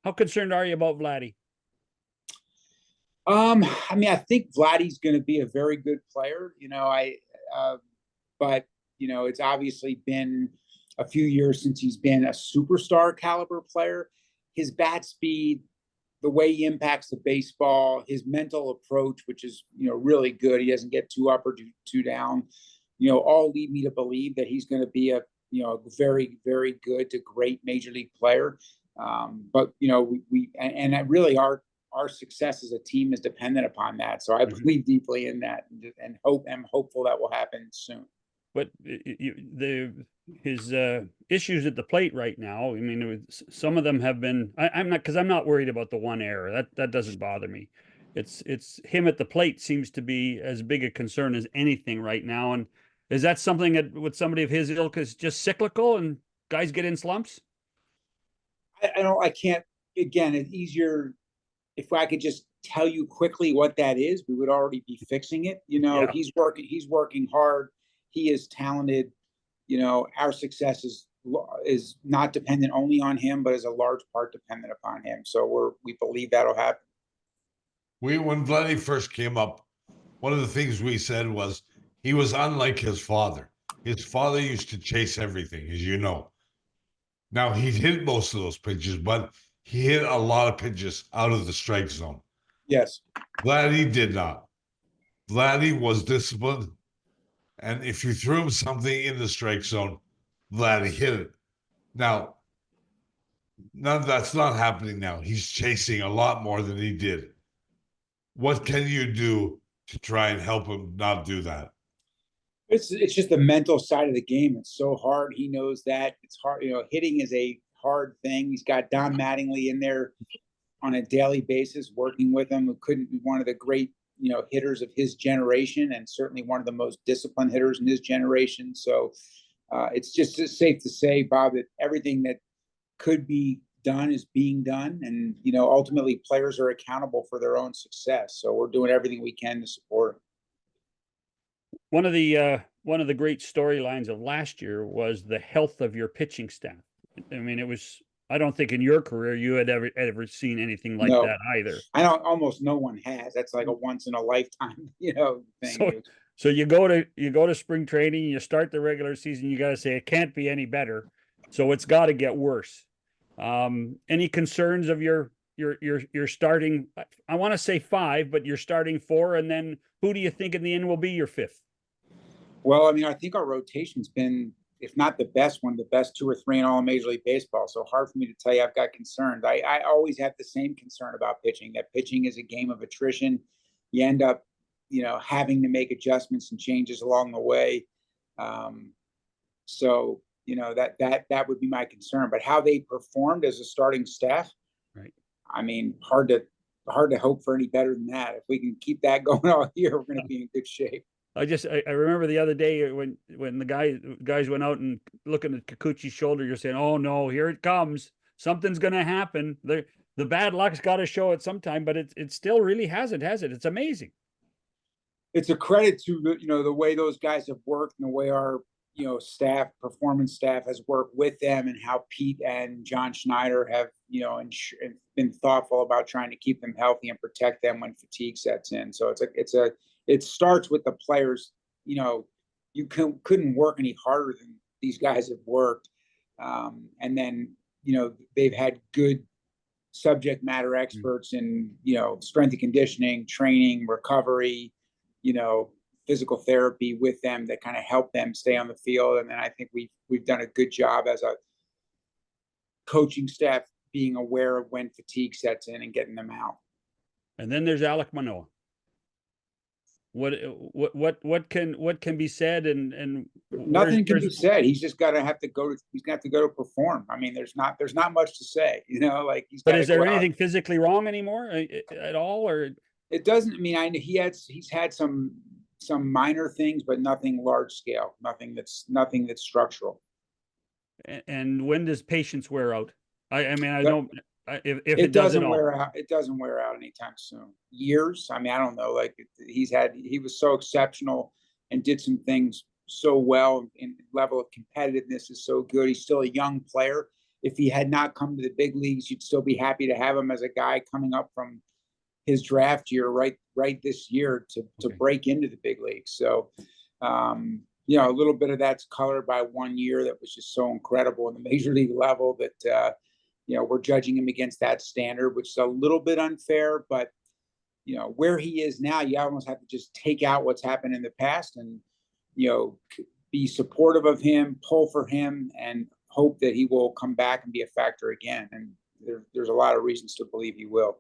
How concerned are you about Vladdy? I mean, I think Vladdy's going to be a very good player. Uh, but it's obviously been a few years since he's been a superstar caliber player. His bat speed, the way he impacts the baseball, his mental approach, which is really good. He doesn't get too up or too down. All lead me to believe that he's going to be a very very good to great major league player. But and really our success as a team is dependent upon that. So I believe deeply in that, and I'm hopeful that will happen soon. But his issues at the plate right now. I mean, some of them have been. I'm not, because I'm not worried about the one error. That doesn't bother me. It's him at the plate seems to be as big a concern as anything right now. And is that something that with somebody of his ilk is just cyclical and guys get in slumps? I don't. I can't. Again, it's easier if I could just tell you quickly what that is. We would already be fixing it. Yeah. He's working. He's working hard. He is talented. Our success is not dependent only on him, but is a large part dependent upon him. So we believe that'll happen. When Vladdy first came up, one of the things we said was he was unlike his father. His father used to chase everything, as you know. Now he hit most of those pitches, but he hit a lot of pitches out of the strike zone. Yes. Vladdy did not. Vladdy was disciplined. And if you threw him something in the strike zone, Vladdy hit it. Now, none of that's not happening now. He's chasing a lot more than he did. What can you do to try and help him not do that? It's just the mental side of the game. It's so hard. He knows that it's hard. Hitting is a hard thing. He's got Don Mattingly in there on a daily basis, working with him, who couldn't be one of the great hitters of his generation, and certainly one of the most disciplined hitters in his generation. So it's just safe to say, Bob, that everything that could be done is being done, and ultimately players are accountable for their own success. So we're doing everything we can to support them. One of the great storylines of last year was the health of your pitching staff. I mean, it was. I don't think in your career you had ever seen anything like that either. I don't. Almost no one has. That's like a once in a lifetime, thing. So you go to spring training, you start the regular season. You got to say it can't be any better. So it's got to get worse. Any concerns of your starting? I want to say 5, but you're starting 4, and then who do you think in the end will be your 5th? Well, I mean, I think our rotation's been, if not the best, one of the best 2 or 3 in all of Major League Baseball. So hard for me to tell you I've got concerns. I always have the same concern about pitching, that pitching is a game of attrition. You end up, having to make adjustments and changes along the way. So, that would be my concern. But how they performed as a starting staff, right? I mean, hard to hope for any better than that. If we can keep that going all year, we're going to be in good shape. I remember the other day when the guys went out and looking at Kikuchi's shoulder, you're saying, "Oh no, here it comes. Something's going to happen." The bad luck's got to show at some time, but it still really hasn't, has it? It's amazing. It's a credit to the way those guys have worked, and the way our performance staff has worked with them, and how Pete and John Schneider have been thoughtful about trying to keep them healthy and protect them when fatigue sets in. So it starts with the players. You couldn't work any harder than these guys have worked. And then, they've had good subject matter experts in, strength and conditioning, training, recovery, physical therapy with them that kind of help them stay on the field. And then I think we've done a good job as a coaching staff being aware of when fatigue sets in and getting them out. And then there's Alek Manoah. What can be said, and nothing can be said. He's just got to have to go to perform. I mean, there's not much to say, like he's. But is there anything physically wrong anymore at all, or it doesn't? I mean, he's had some minor things, but nothing large scale. Nothing that's structural. And when does patience wear out? I mean, I don't. If it doesn't wear out, it doesn't wear out anytime soon. Years. I mean, I don't know. Like he was so exceptional and did some things so well, and level of competitiveness is so good. He's still a young player, if he had not come to the big leagues, you'd still be happy to have him as a guy coming up from his draft year right this year to Okay. break into the big leagues. So you know, a little bit of that's colored by 1 year that was just so incredible in the major league level that you know, we're judging him against that standard, which is a little bit unfair. But you know, where he is now, you almost have to just take out what's happened in the past and, you know, be supportive of him, pull for him, and hope that he will come back and be a factor again. And there's a lot of reasons to believe he will.